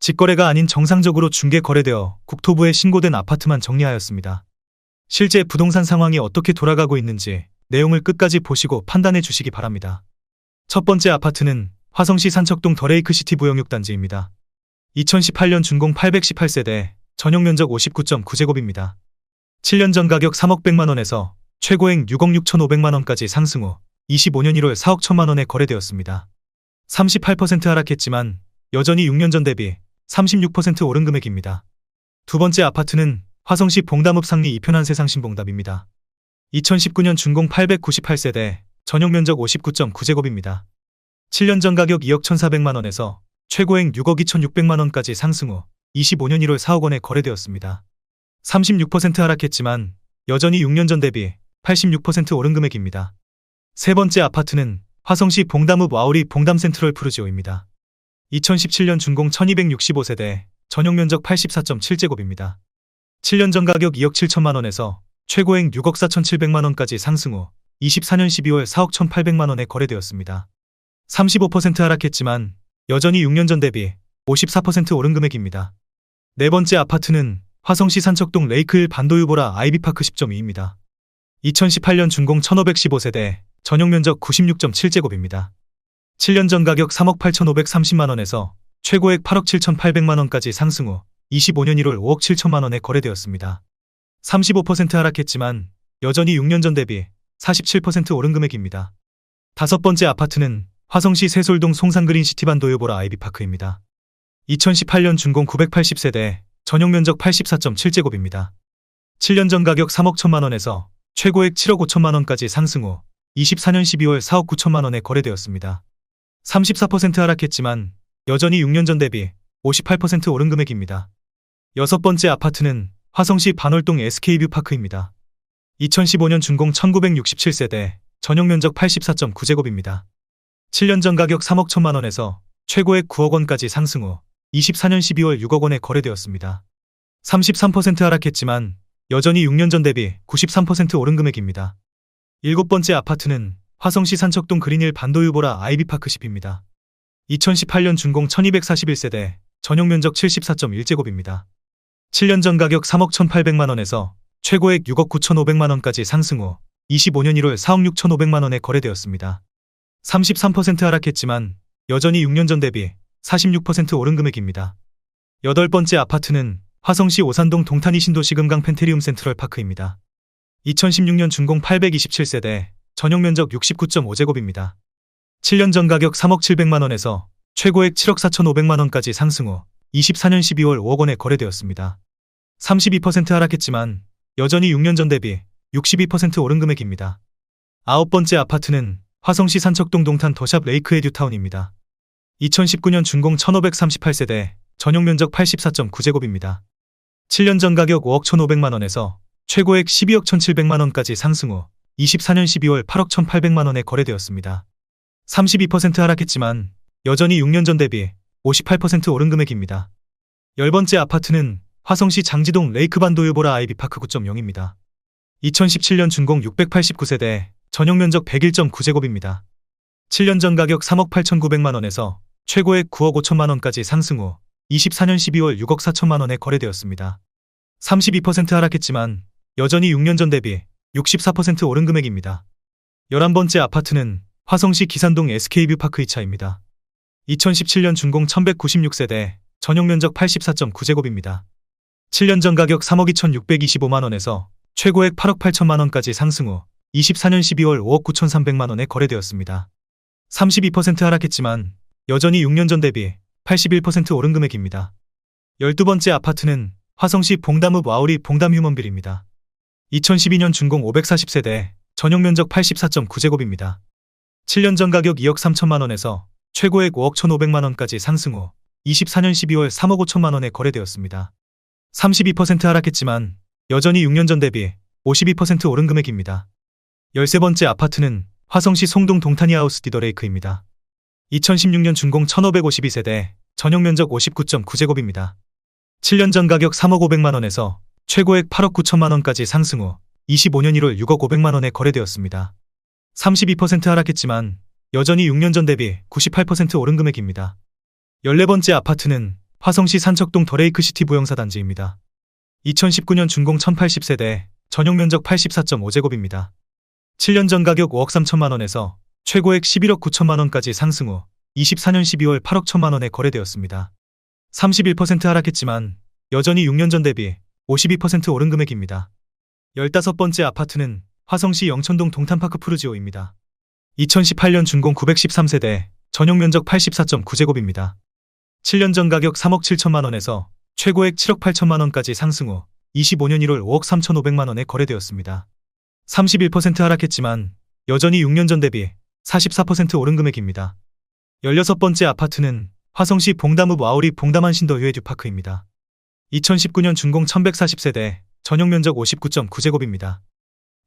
직거래가 아닌 정상적으로 중개 거래되어 국토부에 신고된 아파트만 정리하였습니다. 실제 부동산 상황이 어떻게 돌아가고 있는지 내용을 끝까지 보시고 판단해 주시기 바랍니다. 첫 번째 아파트는 화성시 산척동 더레이크시티 부영육단지입니다. 2018년 준공 818세대, 전용면적 59.9제곱입니다. 7년 전 가격 3억 100만원에서 최고액 6억 6,500만원까지 상승 후 25년 1월 4억 1천만원에 거래되었습니다. 38% 하락했지만 여전히 6년 전 대비 36% 오른 금액입니다. 두 번째 아파트는 화성시 봉담읍 상리 이편한 세상신봉답입니다. 2019년 준공 898세대, 전용면적 59.9제곱입니다. 7년 전 가격 2억 1,400만원에서 최고액 6억 2,600만원까지 상승 후 25년 1월 4억 원에 거래되었습니다. 36% 하락했지만 여전히 6년 전 대비 86% 오른 금액입니다. 세 번째 아파트는 화성시 봉담읍 와우리 봉담센트럴 푸르지오입니다. 2017년 준공 1265세대, 전용면적 84.7제곱입니다. 7년 전 가격 2억 7천만원에서 최고액 6억 4,700만원까지 상승 후 24년 12월 4억 1,800만원에 거래되었습니다. 35% 하락했지만 여전히 6년 전 대비 54% 오른 금액입니다. 네 번째 아파트는 화성시 산척동 레이크힐 반도유보라 아이비파크 10.2입니다. 2018년 준공 1515세대, 전용면적 96.7제곱입니다. 7년 전 가격 3억 8,530만원에서 최고액 8억 7,800만원까지 상승 후 25년 1월 5억 7천만원에 거래되었습니다. 35% 하락했지만 여전히 6년 전 대비 47% 오른 금액입니다. 다섯 번째 아파트는 화성시 세솔동 송산그린 시티반 도요보라 아이비파크입니다. 2018년 준공 980세대, 전용면적 84.7제곱입니다. 7년 전 가격 3억 1천만원에서 최고액 7억 5천만원까지 상승 후 24년 12월 4억 9천만원에 거래되었습니다. 34% 하락했지만 여전히 6년 전 대비 58% 오른 금액입니다. 여섯 번째 아파트는 화성시 반월동 SK뷰파크입니다. 2015년 준공 1967세대, 전용면적 84.9제곱입니다. 7년 전 가격 3억 1천만원에서 최고액 9억 원까지 상승 후 24년 12월 6억 원에 거래되었습니다. 33% 하락했지만 여전히 6년 전 대비 93% 오른 금액입니다. 일곱 번째 아파트는 화성시 산척동 그린힐 반도유보라 아이비파크 10입니다. 2018년 준공 1241세대, 전용면적 74.1제곱입니다. 7년 전 가격 3억 1,800만원에서 최고액 6억 9,500만원까지 상승 후 25년 1월 4억 6,500만원에 거래되었습니다. 33% 하락했지만 여전히 6년 전 대비 46% 오른 금액입니다. 여덟 번째 아파트는 화성시 오산동 동탄이 신도시금강 펜테리움 센트럴 파크입니다. 2016년 준공 827세대, 전용면적 69.5제곱입니다. 7년 전 가격 3억 700만원에서 최고액 7억 4,500만원까지 상승 후 24년 12월 5억 원에 거래되었습니다. 32% 하락했지만 여전히 6년 전 대비 62% 오른 금액입니다. 아홉 번째 아파트는 화성시 산척동 동탄 더샵 레이크헤 듀타운입니다. 2019년 준공 1538세대, 전용면적 84.9제곱입니다. 7년 전 가격 5억 1,500만원에서 최고액 12억 1,700만원까지 상승 후 24년 12월 8억 1,800만원에 거래되었습니다. 32% 하락했지만 여전히 6년 전 대비 58% 오른 금액입니다. 열 번째 아파트는 화성시 장지동 레이크반도유보라 아이비파크 9.0입니다. 2017년 준공 689세대, 전용면적 101.9제곱입니다. 7년 전 가격 3억 8,900만원에서 최고액 9억 5천만원까지 상승 후 24년 12월 6억 4천만원에 거래되었습니다. 32% 하락했지만 여전히 6년 전 대비 64% 오른 금액입니다. 11번째 아파트는 화성시 기산동 SK뷰파크 2차입니다. 2017년 준공 1196세대, 전용면적 84.9제곱입니다. 7년 전 가격 3억 2,625만원에서 최고액 8억 8천만원까지 상승 후 24년 12월 5억 9,300만원에 거래되었습니다. 32% 하락했지만 여전히 6년 전 대비 81% 오른 금액입니다. 12번째 아파트는 화성시 봉담읍 와우리 봉담 휴먼빌입니다. 2012년 준공 540세대, 전용면적 84.9제곱입니다. 7년 전 가격 2억 3천만원에서 최고액 5억 1,500만원까지 상승 후 24년 12월 3억 5천만원에 거래되었습니다. 32% 하락했지만 여전히 6년 전 대비 52% 오른 금액입니다. 13번째 아파트는 화성시 송동 동탄이하우스 디더레이크입니다. 2016년 준공 1552세대, 전용면적 59.9제곱입니다. 7년 전 가격 3억 500만원에서 최고액 8억 9천만원까지 상승 후 25년 1월 6억 500만원에 거래되었습니다. 32% 하락했지만 여전히 6년 전 대비 98% 오른 금액입니다. 14번째 아파트는 화성시 산척동 더레이크시티 부영사 단지입니다. 2019년 준공 1080세대, 전용 면적 84.5제곱입니다. 7년 전 가격 5억 3천만 원에서 최고액 11억 9천만 원까지 상승 후 24년 12월 8억 1천만 원에 거래되었습니다. 31% 하락했지만 여전히 6년 전 대비 52% 오른 금액입니다. 15번째 아파트는 화성시 영천동 동탄파크 푸르지오입니다. 2018년 준공 913세대, 전용 면적 84.9제곱입니다. 7년 전 가격 3억 7천만 원에서 최고액 7억 8천만 원까지 상승 후 25년 1월 5억 3,500만 원에 거래되었습니다. 31% 하락했지만 여전히 6년 전 대비 44% 오른 금액입니다. 16번째 아파트는 화성시 봉담읍 와우리 봉담한 신더 휴에듀파크입니다. 2019년 준공 1140세대, 전용 면적 59.9제곱입니다.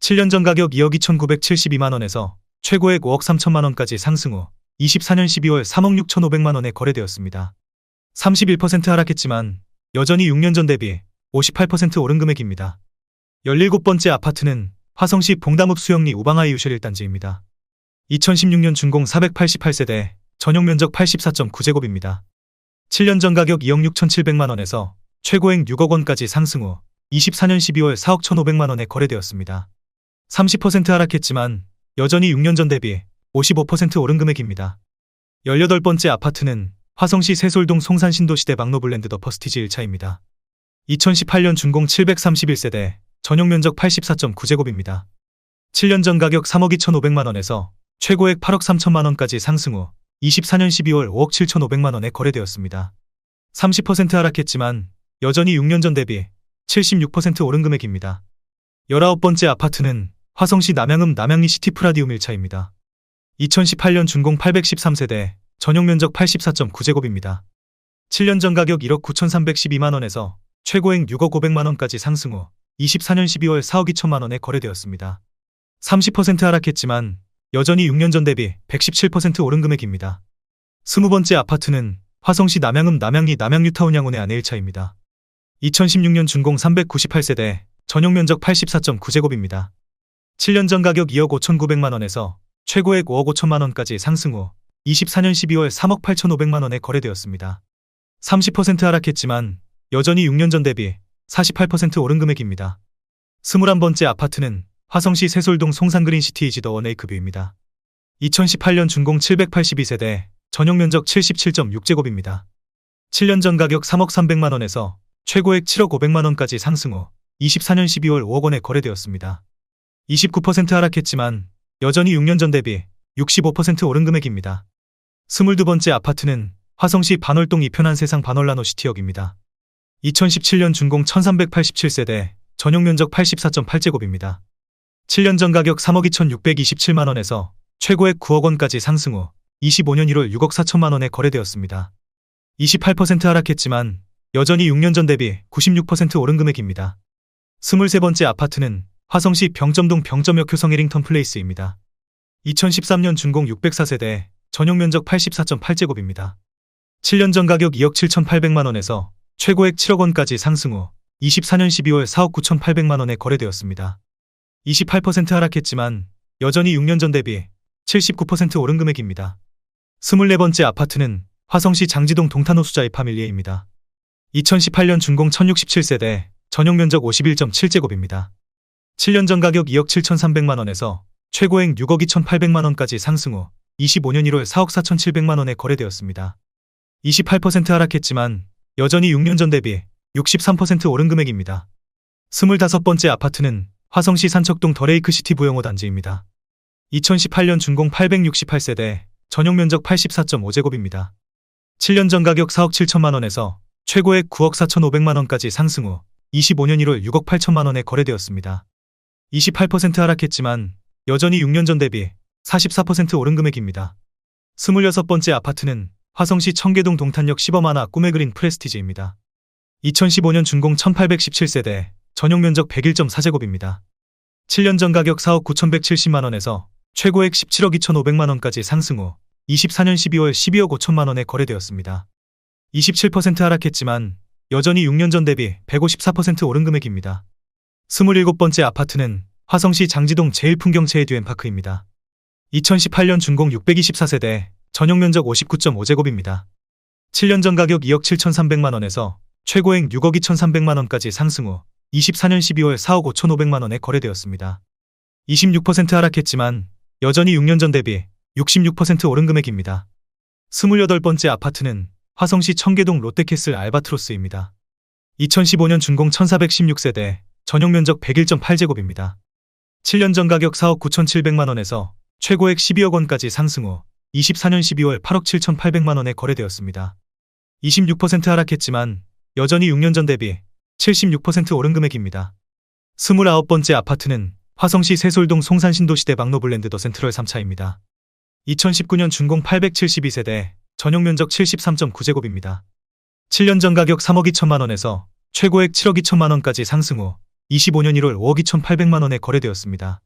7년 전 가격 2억 2,972만 원에서 최고액 5억 3천만 원까지 상승 후 24년 12월 3억 6,500만 원에 거래되었습니다. 31% 하락했지만 여전히 6년 전 대비 58% 오른 금액입니다. 17번째 아파트는 화성시 봉담읍 수영리 우방하이 유실 1단지입니다. 2016년 준공 488세대, 전용 면적 84.9제곱입니다. 7년 전 가격 2억 6,700만 원에서 최고액 6억 원까지 상승 후 24년 12월 4억 1,500만 원에 거래되었습니다. 30% 하락했지만 여전히 6년 전 대비 55% 오른 금액입니다. 18번째 아파트는 화성시 세솔동 송산 신도시대 막노블랜드 더 퍼스티지 1차입니다. 2018년 준공 731세대, 전용 면적 84.9제곱입니다. 7년 전 가격 3억 2,500만 원에서 최고액 8억 3천만 원까지 상승 후 24년 12월 5억 7,500만 원에 거래되었습니다. 30% 하락했지만 여전히 6년 전 대비 76% 오른 금액입니다. 19번째 아파트는 화성시 남양읍 남양리 시티프라디움 1차입니다. 2018년 준공 813세대, 전용 면적 84.9제곱입니다. 7년 전 가격 1억 9,312만 원에서 최고액 6억 500만 원까지 상승 후 24년 12월 4억 2천만 원에 거래되었습니다. 30% 하락했지만 여전히 6년 전 대비 117% 오른 금액입니다. 20번째 아파트는 화성시 남양읍 남양리 남양뉴타운 양원의 안에 1차입니다. 2016년 준공 398세대, 전용 면적 84.9제곱입니다. 7년 전 가격 2억 5,900만 원에서 최고액 5억 5천만 원까지 상승 후 24년 12월 3억 8,500만 원에 거래되었습니다. 30% 하락했지만 여전히 6년 전 대비 48% 오른 금액입니다. 21번째 아파트는 화성시 세솔동 송산그린시티 더 원에이크뷰입니다. 2018년 준공 782세대, 전용 면적 77.6제곱입니다. 7년 전 가격 3억 300만 원에서 최고액 7억 500만 원까지 상승 후 24년 12월 5억 원에 거래되었습니다. 29% 하락했지만 여전히 6년 전 대비 65% 오른 금액입니다. 22번째 아파트는 화성시 반월동 이편한 세상 반월라노시티역입니다. 2017년 준공 1387세대, 전용 면적 84.8제곱입니다. 7년 전 가격 3억 2,627만 원에서 최고액 9억 원까지 상승 후 25년 1월 6억 4천만 원에 거래되었습니다. 28% 하락했지만 여전히 6년 전 대비 96% 오른 금액입니다. 23번째 아파트는 화성시 병점동 병점역 효성 해링턴 플레이스입니다. 2013년 준공 604세대, 전용 면적 84.8제곱입니다. 7년 전 가격 2억 7,800만 원에서 최고액 7억 원까지 상승 후 24년 12월 4억 9,800만 원에 거래되었습니다. 28% 하락했지만 여전히 6년 전 대비 79% 오른 금액입니다. 24번째 아파트는 화성시 장지동 동탄호수자이 파밀리에입니다. 2018년 준공 1067세대, 전용 면적 51.7제곱입니다. 7년 전 가격 2억 7,300만 원에서 최고액 6억 2,800만 원까지 상승 후 25년 1월 4억 4,700만 원에 거래되었습니다. 28% 하락했지만 여전히 6년 전 대비 63% 오른 금액입니다. 25번째 아파트는 화성시 산척동 더레이크시티 부영호 단지입니다. 2018년 준공 868세대, 전용 면적 84.5제곱입니다. 7년 전 가격 4억 7천만 원에서 최고액 9억 4,500만 원까지 상승 후 25년 1월 6억 8천만 원에 거래되었습니다. 28% 하락했지만 여전히 6년 전 대비 44% 오른 금액입니다. 26번째 아파트는 화성시 청계동 동탄역 시범하나 꿈의 그린 프레스티지입니다. 2015년 준공 1817세대, 전용 면적 101.4제곱입니다. 7년 전 가격 4억 9,170만 원에서 최고액 17억 2,500만 원까지 상승 후 24년 12월 12억 5천만 원에 거래되었습니다. 27% 하락했지만 여전히 6년 전 대비 154% 오른 금액입니다. 27번째 아파트는 화성시 장지동 제일풍경채의 듀엠파크입니다. 2018년 준공 624세대, 전용 면적 59.5제곱입니다. 7년 전 가격 2억 7,300만 원에서 최고액 6억 2,300만 원까지 상승 후 24년 12월 4억 5,500만 원에 거래되었습니다. 26% 하락했지만 여전히 6년 전 대비 66% 오른 금액입니다. 28번째 아파트는 화성시 청계동 롯데캐슬 알바트로스입니다. 2015년 준공 1416세대, 전용 면적 101.8제곱입니다. 7년 전 가격 4억 9,700만 원에서 최고액 12억 원까지 상승 후 24년 12월 8억 7,800만 원에 거래되었습니다. 26% 하락했지만 여전히 6년 전 대비 76% 오른 금액입니다. 29번째 아파트는 화성시 세솔동 송산신도시대 박노블랜드 더 센트럴 3차입니다. 2019년 준공 872세대, 전용 면적 73.9제곱입니다. 7년 전 가격 3억 2천만 원에서 최고액 7억 2천만 원까지 상승 후 25년 1월 5억 2,800만 원에 거래되었습니다.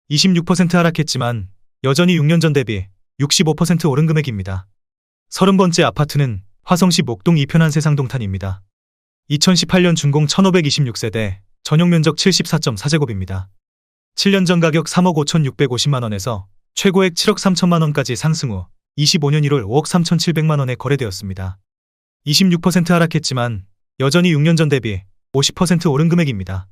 26% 하락했지만 여전히 6년 전 대비 65% 오른 금액입니다. 30번째 아파트는 화성시 목동 이편한 세상동탄입니다. 2018년 준공 1526세대, 전용 면적 74.4제곱입니다. 7년 전 가격 3억 5,650만 원에서 최고액 7억 3천만 원까지 상승 후 25년 1월 5억 3,700만 원에 거래되었습니다. 26% 하락했지만 여전히 6년 전 대비 50% 오른 금액입니다.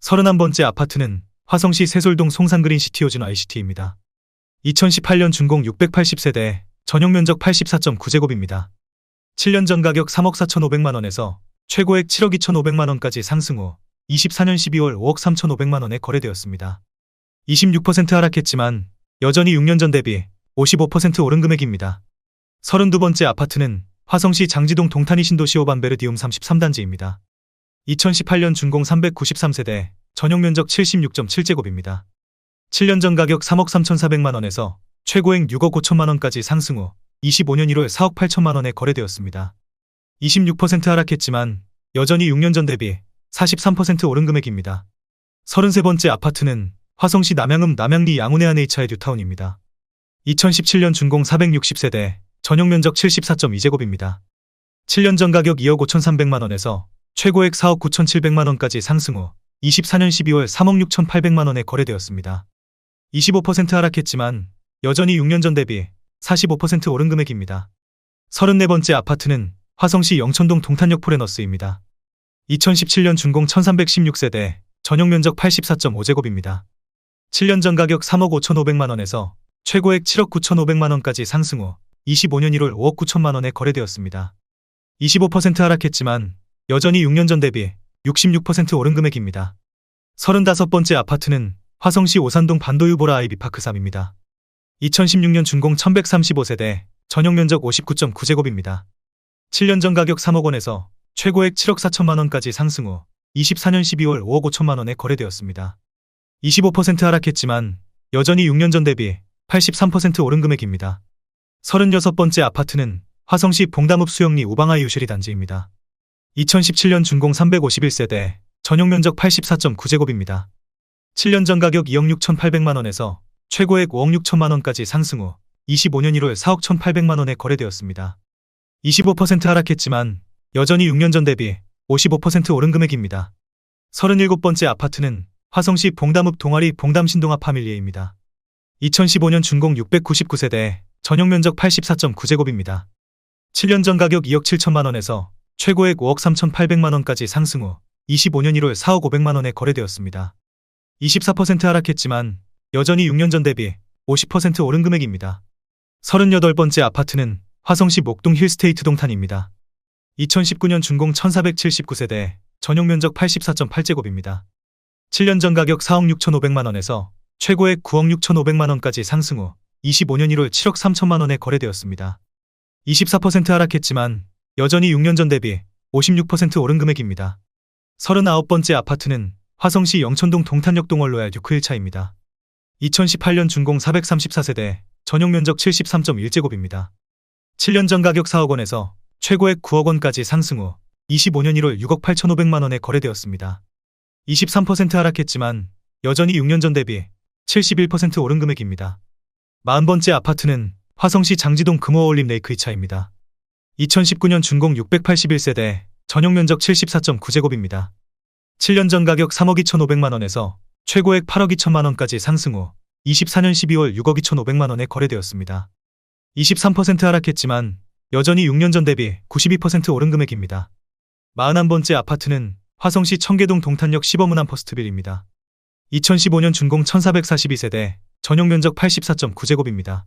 31번째 아파트는 화성시 세솔동 송산그린 시티오진 ICT입니다. 2018년 준공 680세대, 전용 면적 84.9제곱입니다. 7년 전 가격 3억 4,500만 원에서 최고액 7억 2,500만 원까지 상승 후 24년 12월 5억 3,500만 원에 거래되었습니다. 26% 하락했지만 여전히 6년 전 대비 55% 오른 금액입니다. 32번째 아파트는 화성시 장지동 동탄이 신도시 오반베르디움 33단지입니다. 2018년 준공 393세대, 전용 면적 76.7제곱입니다. 7년 전 가격 3억 3,400만 원에서 최고액 6억 5천만 원까지 상승 후 25년 1월 4억 8천만 원에 거래되었습니다. 26% 하락했지만 여전히 6년 전 대비 43% 오른 금액입니다. 33번째 아파트는 화성시 남양읍 남양리 양운해안 HI 뉴타운입니다. 2017년 준공 460세대, 전용 면적 74.2제곱입니다. 7년 전 가격 2억 5,300만 원에서 최고액 4억 9,700만 원까지 상승 후 24년 12월 3억 6,800만 원에 거래되었습니다. 25% 하락했지만 여전히 6년 전 대비 45% 오른 금액입니다. 34번째 아파트는 화성시 영천동 동탄역 포레너스입니다. 2017년 준공 1316세대, 전용 면적 84.5제곱입니다. 7년 전 가격 3억 5,500만 원에서 최고액 7억 9,500만 원까지 상승 후 25년 1월 5억 9천만 원에 거래되었습니다. 25% 하락했지만 여전히 6년 전 대비 66% 오른 금액입니다. 35번째 아파트는 화성시 오산동 반도유보라 아이비파크 3입니다. 2016년 준공 1135세대, 전용 면적 59.9제곱입니다. 7년 전 가격 3억 원에서 최고액 7억 4천만 원까지 상승 후 24년 12월 5억 5천만 원에 거래되었습니다. 25% 하락했지만 여전히 6년 전 대비 83% 오른 금액입니다. 36번째 아파트는 화성시 봉담읍 수영리 우방아이 유실이 단지입니다. 2017년 준공 351세대, 전용 면적 84.9제곱입니다. 7년 전 가격 2억 6,800만 원에서 최고액 5억 6천만 원까지 상승 후 25년 1월 4억 1,800만 원에 거래되었습니다. 25% 하락했지만 여전히 6년 전 대비 55% 오른 금액입니다. 37번째 아파트는 화성시 봉담읍 동아리 봉담신동아 파밀리에입니다. 2015년 준공 699세대, 전용 면적 84.9제곱입니다. 7년 전 가격 2억 7천만 원에서 최고액 5억 3,800만 원까지 상승 후 25년 1월 4억 500만 원에 거래되었습니다. 24% 하락했지만 여전히 6년 전 대비 50% 오른 금액입니다. 38번째 아파트는 화성시 목동 힐스테이트 동탄입니다. 2019년 준공 1479세대, 전용 면적 84.8제곱입니다. 7년 전 가격 4억 6,500만 원에서 최고액 9억 6,500만 원까지 상승 후 25년 1월 7억 3천만 원에 거래되었습니다. 24% 하락했지만 여전히 6년 전 대비 56% 오른 금액입니다. 39번째 아파트는 화성시 영천동 동탄역 동월로얄 듀크 1차입니다. 2018년 준공 434세대, 전용 면적 73.1제곱입니다. 7년 전 가격 4억 원에서 최고액 9억 원까지 상승 후 25년 1월 6억 8,500만 원에 거래되었습니다. 23% 하락했지만 여전히 6년 전 대비 71% 오른 금액입니다. 40번째 아파트는 화성시 장지동 금호어울림 레이크 2차입니다. 2019년 준공 681세대, 전용 면적 74.9제곱입니다. 7년 전 가격 3억 2,500만 원에서 최고액 8억 2천만 원까지 상승 후 24년 12월 6억 2,500만 원에 거래되었습니다. 23% 하락했지만 여전히 6년 전 대비 92% 오른 금액입니다. 41번째 아파트는 화성시 청계동 동탄역 시범운암 퍼스트빌입니다. 2015년 준공 1442세대, 전용 면적 84.9제곱입니다.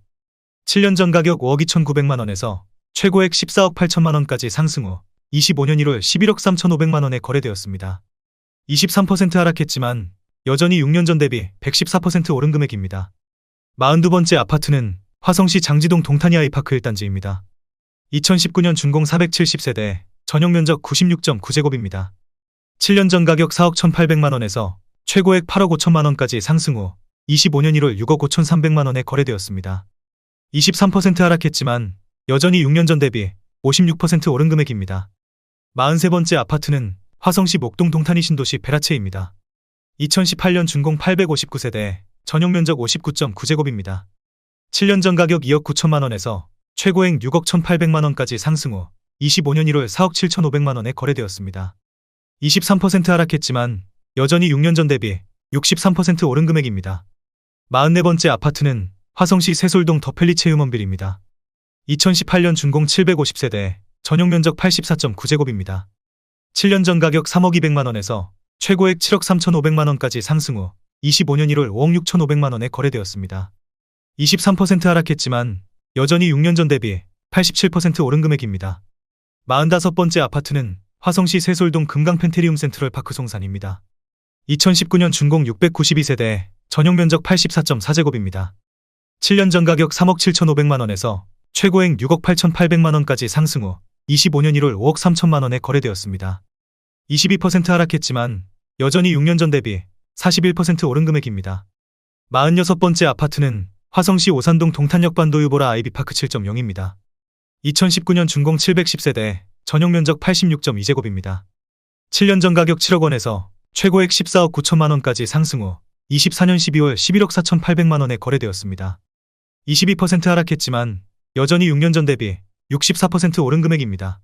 7년 전 가격 5억 2,900만원에서 최고액 14억 8천만원까지 상승 후 25년 1월 11억 3,500만원에 거래되었습니다. 23% 하락했지만 여전히 6년 전 대비 114% 오른 금액입니다. 42번째 아파트는 화성시 장지동 동탄이 아이파크 1단지입니다. 2019년 준공 470세대, 전용 면적 96.9제곱입니다. 7년 전 가격 4억 1,800만원에서 최고액 8억 5천만원까지 상승 후 25년 1월 6억 5,300만원에 거래되었습니다. 23% 하락했지만 여전히 6년 전 대비 56% 오른 금액입니다. 43번째 아파트는 화성시 목동 동탄이 신도시 베라체입니다. 2018년 준공 859세대, 전용 면적 59.9제곱입니다. 7년 전 가격 2억 9천만원에서 최고액 6억 1,800만원까지 상승 후 25년 1월 4억 7,500만원에 거래되었습니다. 23% 하락했지만 여전히 6년 전 대비 63% 오른 금액입니다. 44번째 아파트는 화성시 세솔동 더펠리 체육원빌입니다. 2018년 준공 750세대, 전용 면적 84.9제곱입니다. 7년 전 가격 3억 200만원에서 최고액 7억 3,500만원까지 상승 후 25년 1월 5억 6,500만원에 거래되었습니다. 23% 하락했지만 여전히 6년 전 대비 87% 오른 금액입니다. 45번째 아파트는 화성시 세솔동 금강 펜테리움 센트럴 파크 송산입니다. 2019년 준공 692세대, 전용 면적 84.4제곱입니다. 7년 전 가격 3억 7,500만원에서 최고액 6억 8,800만원까지 상승 후 25년 1월 5억 3천만원에 거래되었습니다. 22% 하락했지만 여전히 6년 전 대비 41% 오른 금액입니다. 46번째 아파트는 화성시 오산동 동탄역 반도유보라 아이비파크 7.0입니다. 2019년 준공 710세대, 전용 면적 86.2제곱입니다. 7년 전 가격 7억 원에서 최고액 14억 9천만원까지 상승 후 24년 12월 11억 4,800만원에 거래되었습니다. 22% 하락했지만 여전히 6년 전 대비 64% 오른 금액입니다.